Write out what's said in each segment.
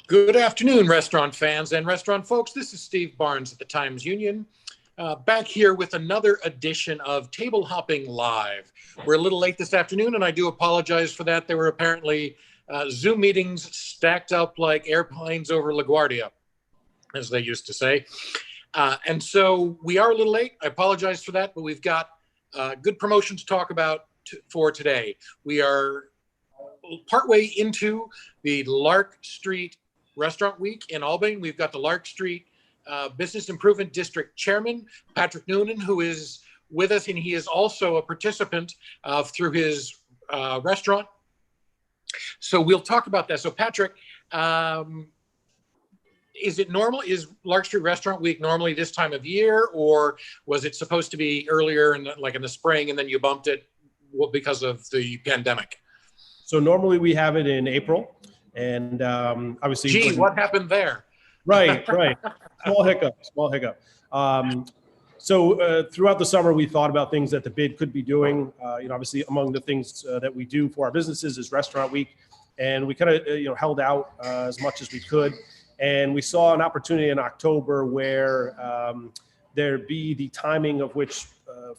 Good afternoon, restaurant fans and restaurant folks. This is Steve Barnes at the Times Union, back here with another edition of Table Hopping Live. We're a little late this afternoon, and I do apologize for that. There were apparently Zoom meetings stacked up like airplanes over LaGuardia, as they used to say. And so we are a little late. I apologize for that, but we've got good promotion to talk about for today. We are partway into the Lark Street Restaurant Week in Albany. We've got the Lark Street Business Improvement District Chairman, Patrick Noonan, who is with us, and he is also a participant through his restaurant. So we'll talk about that. So Patrick, is it normal? Is Lark Street Restaurant Week normally this time of year, or was it supposed to be earlier in the spring and then you bumped it because of the pandemic? So normally we have it in April. And obviously, gee, what happened there? Right. Small hiccup. So throughout the summer, we thought about things that the bid could be doing. Obviously, among the things that we do for our businesses is Restaurant Week, and we kind of held out as much as we could. And we saw an opportunity in October where there'd be the timing of which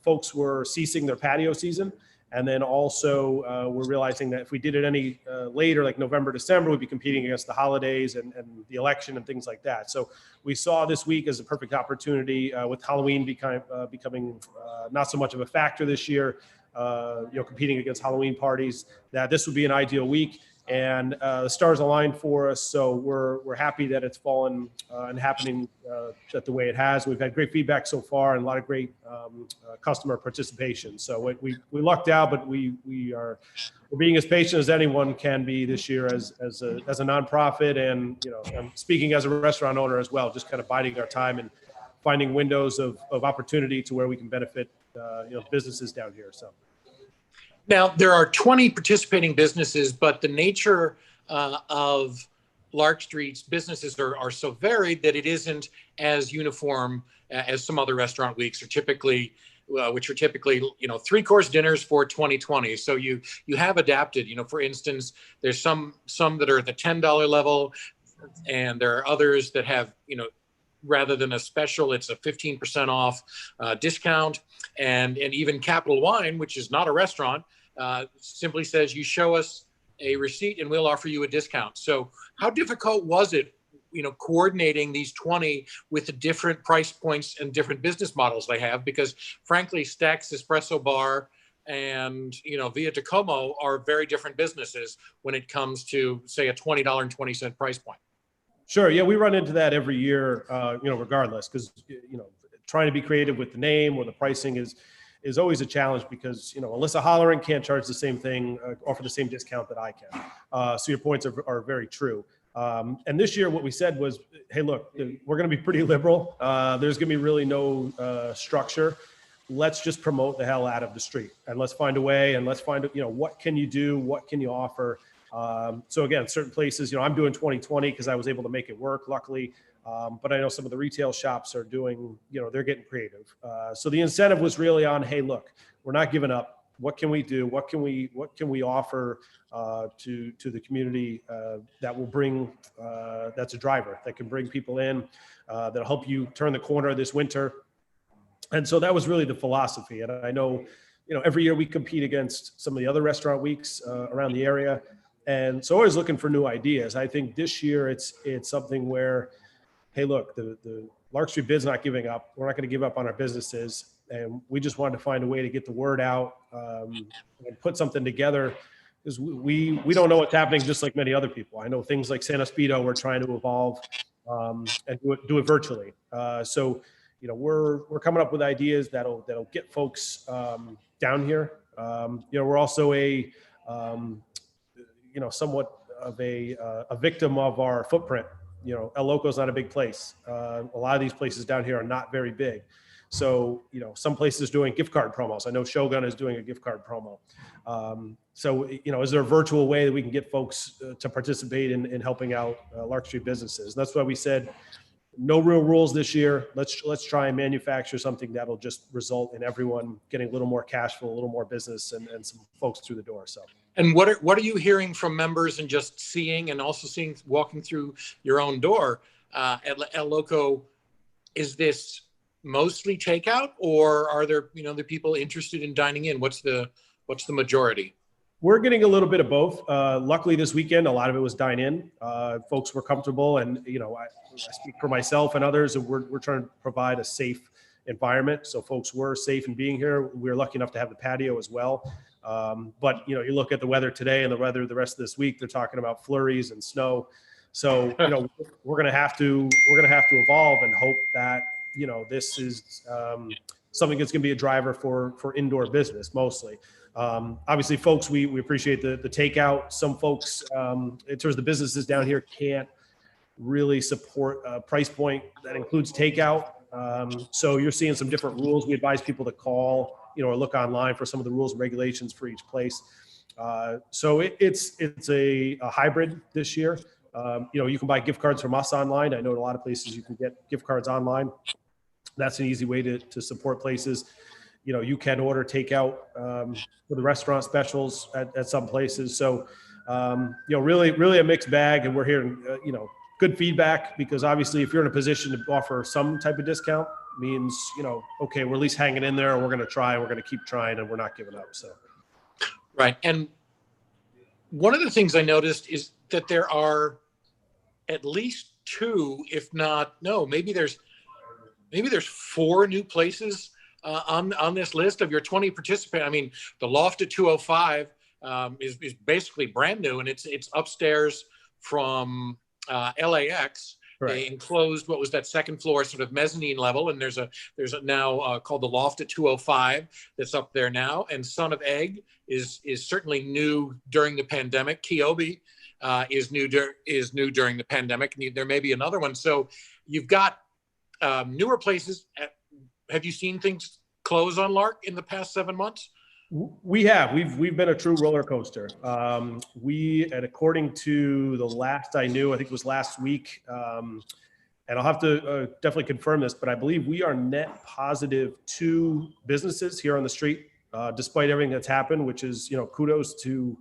folks were ceasing their patio season. And then also we're realizing that if we did it any later, like November, December, we'd be competing against the holidays and the election and things like that. So we saw this week as a perfect opportunity with Halloween becoming not so much of a factor this year, competing against Halloween parties, that this would be an ideal week. And the stars aligned for us, so we're happy that it's fallen and happening the way it has. We've had great feedback so far and a lot of great customer participation. So we lucked out, but we're being as patient as anyone can be this year as a nonprofit, and I'm speaking as a restaurant owner as well, just kind of biding our time and finding windows of opportunity to where we can benefit businesses down here. So. Now, there are 20 participating businesses, but the nature of Lark Street's businesses are so varied that it isn't as uniform as some other restaurant weeks are typically, which are typically, three-course dinners for 2020. So you have adapted. For instance, there's some that are at the $10 level, and there are others that have, rather than a special, it's a 15% off discount, and even Capital Wine, which is not a restaurant, simply says you show us a receipt and we'll offer you a discount. So how difficult was it, coordinating these 20 with the different price points and different business models they have? Because frankly, Stack's Espresso Bar and, Via Tacoma are very different businesses when it comes to, say, a $20.20 price point. Sure. Yeah, we run into that every year, regardless, because, trying to be creative with the name or the pricing is always a challenge because, Alyssa Holleran can't charge the same thing, offer the same discount that I can. So your points are very true. And this year, what we said was, hey, look, we're going to be pretty liberal. There's going to be really no structure. Let's just promote the hell out of the street, and let's find a way, and let's find, what can you do? What can you offer? So again, certain places, I'm doing 2020 because I was able to make it work, luckily. But I know some of the retail shops are doing, they're getting creative. So the incentive was really on, hey, look, we're not giving up. What can we do? What can we offer to the community that will bring, that's a driver that can bring people in, that'll help you turn the corner this winter. And so that was really the philosophy. And I know, every year we compete against some of the other restaurant weeks around the area. And so always looking for new ideas. I think this year it's something where, hey, look, the Lark Street bid's not giving up. We're not going to give up on our businesses. And we just wanted to find a way to get the word out and put something together, because we don't know what's happening, just like many other people. I know things like Santa Speedo, we're trying to evolve and do it virtually. So, we're coming up with ideas that'll get folks down here. We're also somewhat of a victim of our footprint. El Loco's not a big place. A lot of these places down here are not very big. So, some places doing gift card promos. I know Shogun is doing a gift card promo. So, is there a virtual way that we can get folks to participate in helping out Lark Street businesses? And that's why we said, no real rules this year. Let's try and manufacture something that'll just result in everyone getting a little more cash flow, a little more business, and some folks through the door. So. And what are you hearing from members and just seeing and also seeing walking through your own door at El Loco? Is this mostly takeout, or are there the people interested in dining in? What's the majority? We're getting a little bit of both. Luckily this weekend, a lot of it was dine in. Folks were comfortable, and I speak for myself and others, and we're trying to provide a safe environment. So folks were safe in being here. We were lucky enough to have the patio as well. But you look at the weather today and the weather the rest of this week, they're talking about flurries and snow. So, we're going to have to evolve and hope that, this is something that's going to be a driver for indoor business mostly. Obviously folks, we appreciate the takeout. Some folks, in terms of the businesses down here, can't really support a price point that includes takeout. So you're seeing some different rules. We advise people to call, or look online for some of the rules and regulations for each place. So it's a hybrid this year. You can buy gift cards from us online. I know in a lot of places you can get gift cards online. That's an easy way to support places. You can order takeout for the restaurant specials at some places. So, really a mixed bag, and we're hearing, good feedback, because obviously if you're in a position to offer some type of discount, means, okay, we're at least hanging in there, and we're going to try, and we're going to keep trying, and we're not giving up. So. Right. And one of the things I noticed is that there are at least two, if not, no, maybe there's 4 new places on this list of your 20 participants. I mean, the Loft at 205 is basically brand new, and it's upstairs from LAX. Right. They enclosed, what was that second floor, sort of mezzanine level, and there's a now called the Loft at 205 that's up there now. And Son of Egg is certainly new during the pandemic. Kiobe is new during the pandemic. And there may be another one. So you've got newer places. Have you seen things close on Lark in the past 7 months? We have. We've been a true roller coaster. And according to the last I knew, I think it was last week, and I'll have to definitely confirm this, but I believe we are net positive 2 businesses here on the street, despite everything that's happened, which is, kudos to,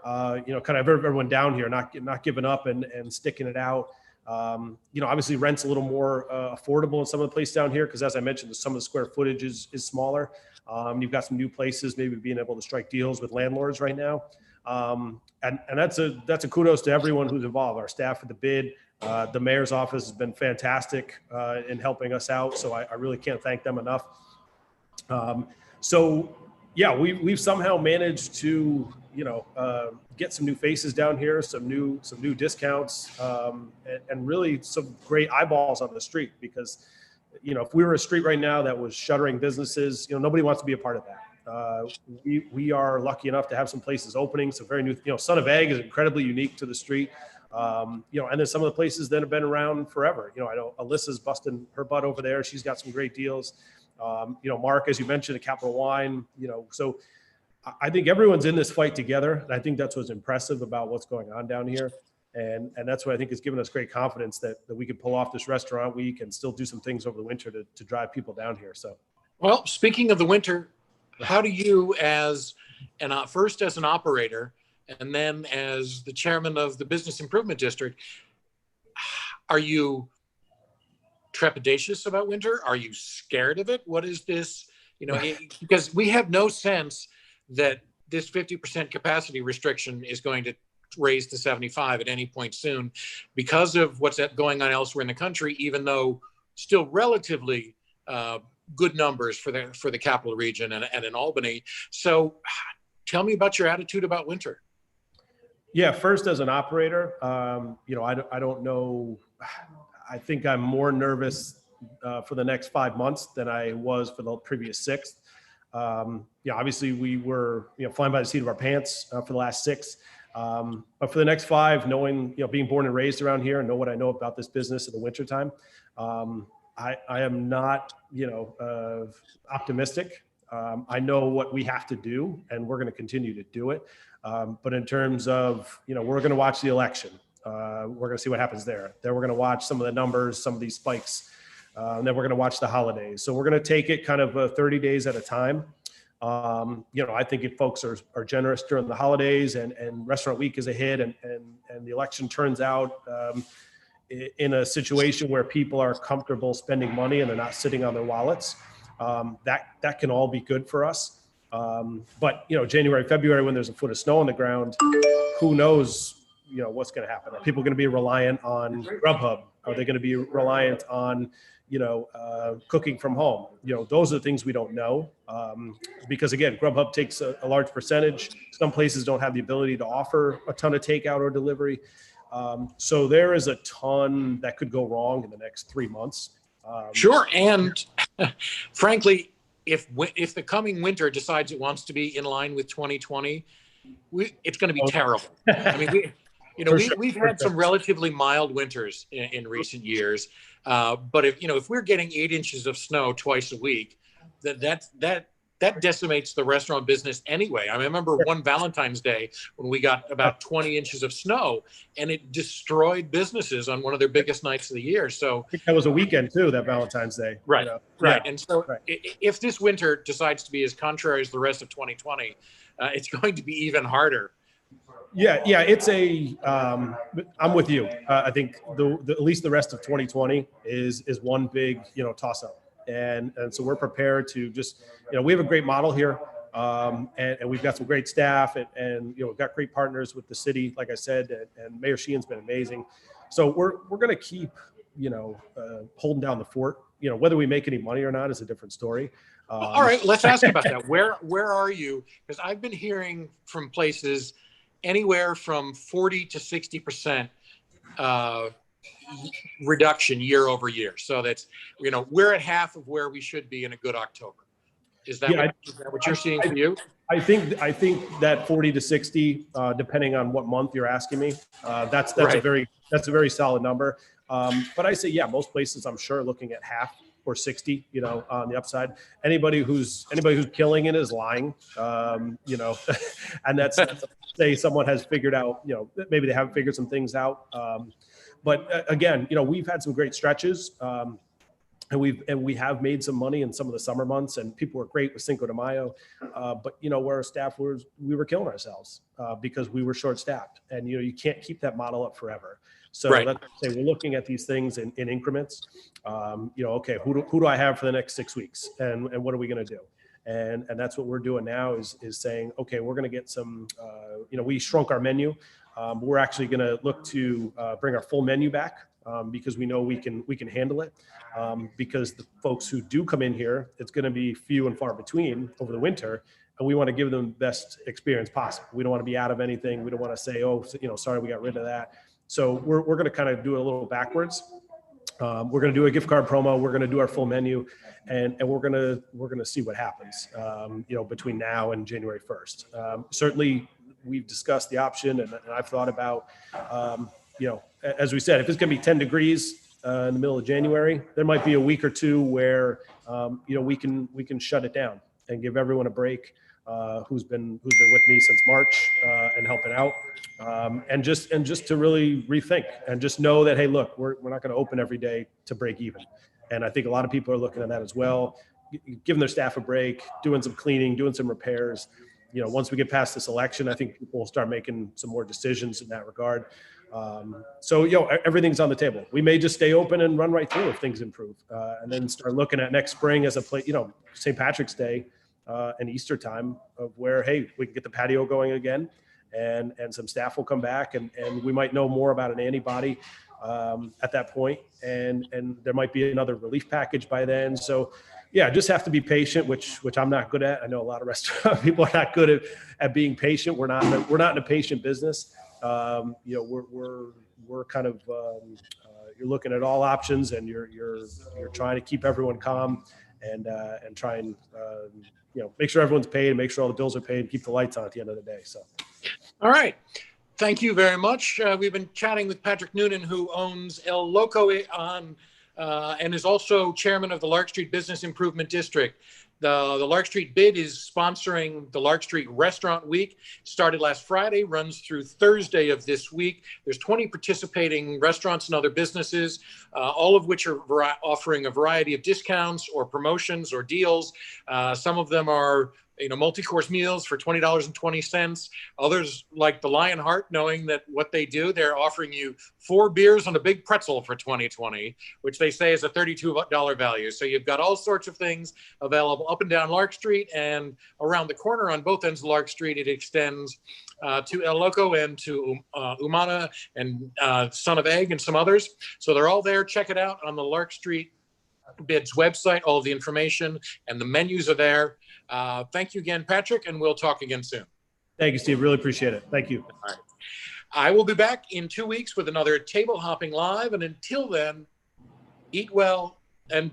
kind of everyone down here, not giving up and sticking it out. Obviously rent's a little more affordable in some of the places down here, because as I mentioned, some of the square footage is smaller. You've got some new places, maybe being able to strike deals with landlords right now. And that's a kudos to everyone who's involved. Our staff at the bid, the mayor's office has been fantastic in helping us out. So I really can't thank them enough. So yeah, we've somehow managed to, get some new faces down here, some new discounts, and really some great eyeballs on the street, because, if we were a street right now that was shuttering businesses, nobody wants to be a part of that. We are lucky enough to have some places opening, some very new, Son of Egg is incredibly unique to the street. And then some of the places that have been around forever. I know Alyssa's busting her butt over there. She's got some great deals. Mark, as you mentioned, at Capital Wine, so I think everyone's in this fight together. And I think that's what's impressive about what's going on down here. And that's what I think has given us great confidence that we could pull off this restaurant week and still do some things over the winter to drive people down here. So, well, speaking of the winter, how do you, first as an operator, and then as the chairman of the Business Improvement District, are you trepidatious about winter? Are you scared of it? What is this? Because we have no sense that this 50% capacity restriction is going to raise to 75 at any point soon, because of what's going on elsewhere in the country, even though still relatively good numbers for the capital region and in Albany. So tell me about your attitude about winter. Yeah, first as an operator, I don't know. I think I'm more nervous for the next 5 months than I was for the previous 6. Obviously we were, flying by the seat of our pants for the last 6. But for the next 5, knowing, being born and raised around here and know what I know about this business in the wintertime, I am not, optimistic. I know what we have to do, and we're going to continue to do it. But in terms of, we're going to watch the election. We're going to see what happens there. Then we're going to watch some of the numbers, some of these spikes. And then we're going to watch the holidays. So we're going to take it kind of 30 days at a time. I think if folks are generous during the holidays and restaurant week is a hit and the election turns out in a situation where people are comfortable spending money and they're not sitting on their wallets, that can all be good for us. But January, February, when there's a foot of snow on the ground, who knows, what's going to happen? Are people going to be reliant on Grubhub? Are they going to be reliant on, cooking from home? Those are the things we don't know. Because again, Grubhub takes a large percentage. Some places don't have the ability to offer a ton of takeout or delivery. So there is a ton that could go wrong in the next 3 months. Sure. And frankly, if the coming winter decides it wants to be in line with 2020, it's going to be terrible. I mean, we've had some relatively mild winters in recent years. But if we're getting 8 inches of snow twice a week, that decimates the restaurant business anyway. I remember one Valentine's Day when we got about 20 inches of snow, and it destroyed businesses on one of their biggest nights of the year. So I think that was a weekend too, that Valentine's Day. Right. Right. Yeah. And so if this winter decides to be as contrary as the rest of 2020, it's going to be even harder. Yeah. It's I'm with you. I think at least the rest of 2020 is one big, toss up. And so we're prepared to just, we have a great model here. And we've got some great staff and we've got great partners with the city, like I said, and Mayor Sheehan's been amazing. So we're going to keep, holding down the fort. Whether we make any money or not is a different story. All right, let's ask about that. Where are you? Because I've been hearing from places anywhere from 40 to 60% reduction year over year. So that's, we're at half of where we should be in a good October. Is that what you're seeing for you? I think that 40 to 60, depending on what month you're asking me, that's right. a very solid number. But I say, most places I'm sure looking at half or 60, on the upside. Anybody who's killing it is lying, and that's say someone has figured out, maybe they haven't figured some things out. But again, we've had some great stretches, and we have made some money in some of the summer months, and people were great with Cinco de Mayo. But where our staff we were killing ourselves because we were short staffed, and you can't keep that model up forever. So right. Let's say we're looking at these things in increments. Okay, who do I have for the next 6 weeks, and what are we going to do? And that's what we're doing now is saying, okay, we're going to get some. We shrunk our menu. We're actually going to look to bring our full menu back because we know we can handle it. Because the folks who do come in here, it's going to be few and far between over the winter, and we want to give them the best experience possible. We don't want to be out of anything. We don't want to say, sorry, we got rid of that. So we're going to kind of do it a little backwards. We're going to do a gift card promo. We're going to do our full menu, and we're going to see what happens. Between now and January 1st. Certainly, we've discussed the option, and I've thought about, as we said, if it's going to be 10 degrees in the middle of January, there might be a week or two where we can shut it down and give everyone a break. Who's been with me since March and helping out, and just to really rethink and just know that, hey, look, we're not going to open every day to break even. And I think a lot of people are looking at that as well, giving their staff a break, doing some cleaning, doing some repairs. Once we get past this election, I think people will start making some more decisions in that regard. So everything's on the table. We may just stay open and run right through if things improve, and then start looking at next spring as a place, St. Patrick's Day. And Easter time of where, hey, we can get the patio going again, and some staff will come back, and we might know more about an antibody at that point, and there might be another relief package by then. So just have to be patient, which I'm not good at. I know a lot of restaurant people are not good at being patient. We're not in a patient business. We're kind of you're looking at all options, and you're trying to keep everyone calm and try and make sure everyone's paid, and make sure all the bills are paid, and keep the lights on at the end of the day. So, all right. Thank you very much. We've been chatting with Patrick Noonan, who owns El Loco and is also chairman of the Lark Street Business Improvement District. The Lark Street Bid is sponsoring the Lark Street Restaurant Week. Started last Friday, runs through Thursday of this week. There's 20 participating restaurants and other businesses, all of which are offering a variety of discounts or promotions or deals. Some of them are multi-course meals for $20.20. Others, like the Lionheart, knowing that what they do, they're offering you 4 beers and a big pretzel for $20.20, which they say is a $32 value. So you've got all sorts of things available up and down Lark Street, and around the corner on both ends of Lark Street, it extends to El Loco and to Umana and Son of Egg and some others. So they're all there. Check it out on the Lark Street Bid's website. All of the information and the menus are there. Thank you again, Patrick, and we'll talk again soon. Thank you, Steve. Really appreciate it. Thank you. All right. I will be back in 2 weeks with another Table Hopping Live, and until then, eat well and be